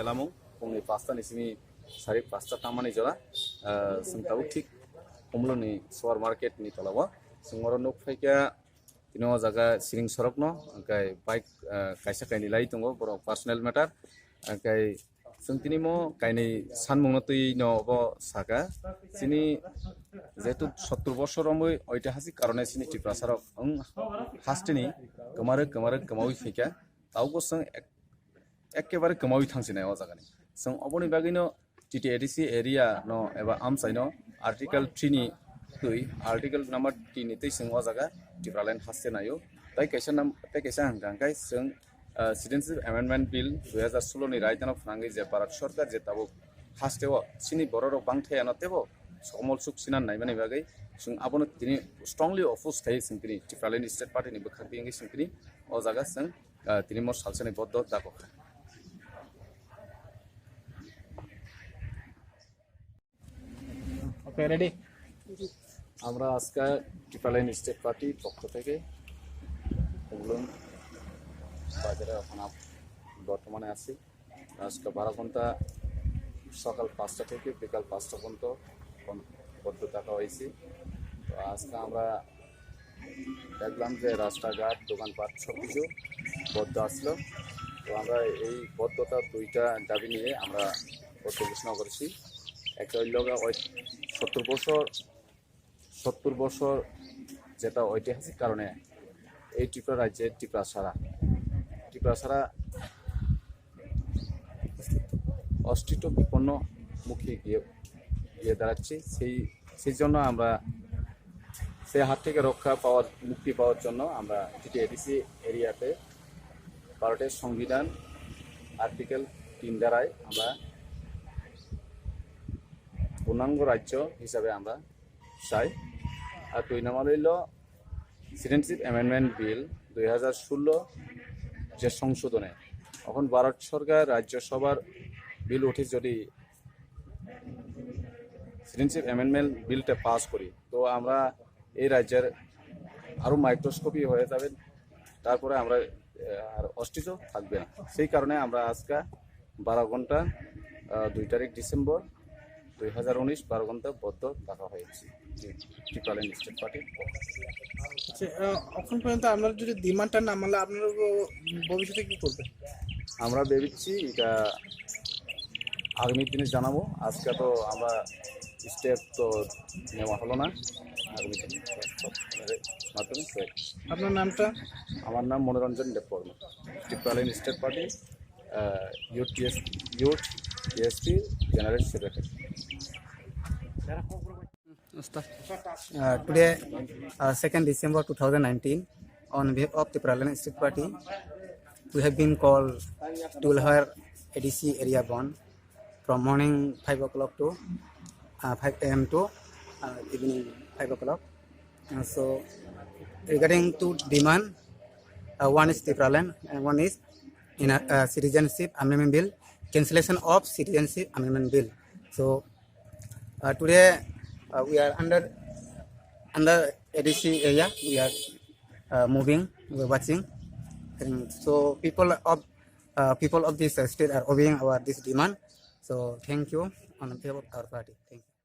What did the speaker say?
बेलामु फुंनि 5टानि सिनि सारि 5टा तामानि जरा जों ताबो थिक हमलनि सुवार मार्केटनि तलाव जों मरो नुक फैका तिनो जागा सिरिं सरक न ओंखाय बाइक कायसा कायनि लाई दङ बर' पार्सनेल मेटार ओंखाय जों तिनि मो कायनै सानमुंनो तै न ब सागा सिनि जेतु 70 বছরमै ঐতিহাসিক কারণে सिनि टिप्रासाराव हास्टिनि गोमारो गोमावै फैका तावबो जों एकेबारे गोमावै थांसिनाय अ जागानि जों अबनि बागैनो टिटिएडिसि एरिया न एबा आमसाइनो आर्टिकल 3 नि तुई आर्टिकल नंबर 3 नि तै जों अ जागा टिप्रालाइन हास्टिनायो ताइ कैसा हंगांगाय जों सिटिजनशिप अमेंडमेंट बिल 2016 नि रायदानाव फनांगै जे भारत सरकार जे ताबो हास्टेव सिनि बररो बांथायानो तेबो समल सुख सिनान नायमानि बागै जों आबनो दिनै स्ट्रंलि अपोज थायो जों दिनै टिप्रालाइन स्टेट पार्टीनि बोखारबिंगै जों दिनै अ जागा जों दिनै मो सालसनै बद्द दाबो ওকে রেডি আমরা আজকে টিপ্রালাইন স্টেট পার্টি পক্ষ থেকে হুগলুন বাজারে এখন বর্তমানে আছি আজকে 12 ঘন্টা সকাল 5টা থেকে বিকাল 5টা পর্যন্ত বদ্ধ থাকা হয়েছে তো আজকে আমরা দেখলাম যে রাস্তাঘাট দোকানপাট সব কিছু বদ্ধ আসলো তো আমরা এই বদ্ধতা দুইটা দাবি নিয়ে আমরা বদ্ধ ঘোষণা করেছি একটা হইল 70 বছর যেটা ঐতিহাসিক কারণে এই ত্রিপুরা রাজ্যের ত্রিপুরা অস্তিত্ব বিপন্ন মুখে গিয়ে দাঁড়াচ্ছে সেই জন্য আমরা সেই হাত থেকে মুক্তি পাওয়ার জন্য আমরা টিটিএডিসি এরিয়াতে ভারতের সংবিধান আর্টিকেল 3 দ্বারাই আমরা পূর্ণাঙ্গ রাজ্য হিসাবে আমরা চাই আর 2 নম্বর হইল সিটিজেনশিপ অ্যামেন্ডমেন্ট বিল 2016 যে সংশোধনে এখন ভারত সরকার রাজ্যসভার বিল উঠে যদি সিটিজেনশিপ অ্যামেন্ডমেন্ট বিলটা পাস করি তো আমরা এই রাজ্যের আরও মাইক্রোস্কোপি হয়ে যাবে তারপরে আমরা আর অস্তিত্ব থাকবে না সেই কারণে আমরা আজকে 12 ঘন্টা 2 তারিখ ডিসেম্বর 2019 12 ঘন্টা বদ্ধ থাকা হয়েছে টিপ্রালাইন স্টেট পার্টি এখন পর্যন্ত আমরা যদি ডিমান্ডটা না মানলে আপনারা ভবিষ্যতে কি করবেন আমরা ভেবেছি এটা আগামী দিনে জানাবো আজকে তো আমরা স্টেপ তো নেওয়া হলো না আগামী দিনে মাধ্যমে আপনার নামটা আমার নাম মনোরঞ্জন দেববর্মা টিপ্রালাইন state party youth TSP general secretary Today, 2nd December 2019, on behalf of the Tirupalli State Party, we have been called to Ulhar ADC area bond from morning 5 o'clock to 5 a.m. to evening 5 o'clock. So, regarding to demand, one is Tirupalli and one is in citizenship amendment bill, cancellation of citizenship amendment bill. So, today we are under ADC area. We are moving. We are watching. And so people of this state are obeying this demand. So thank you on behalf of our party. Thank you.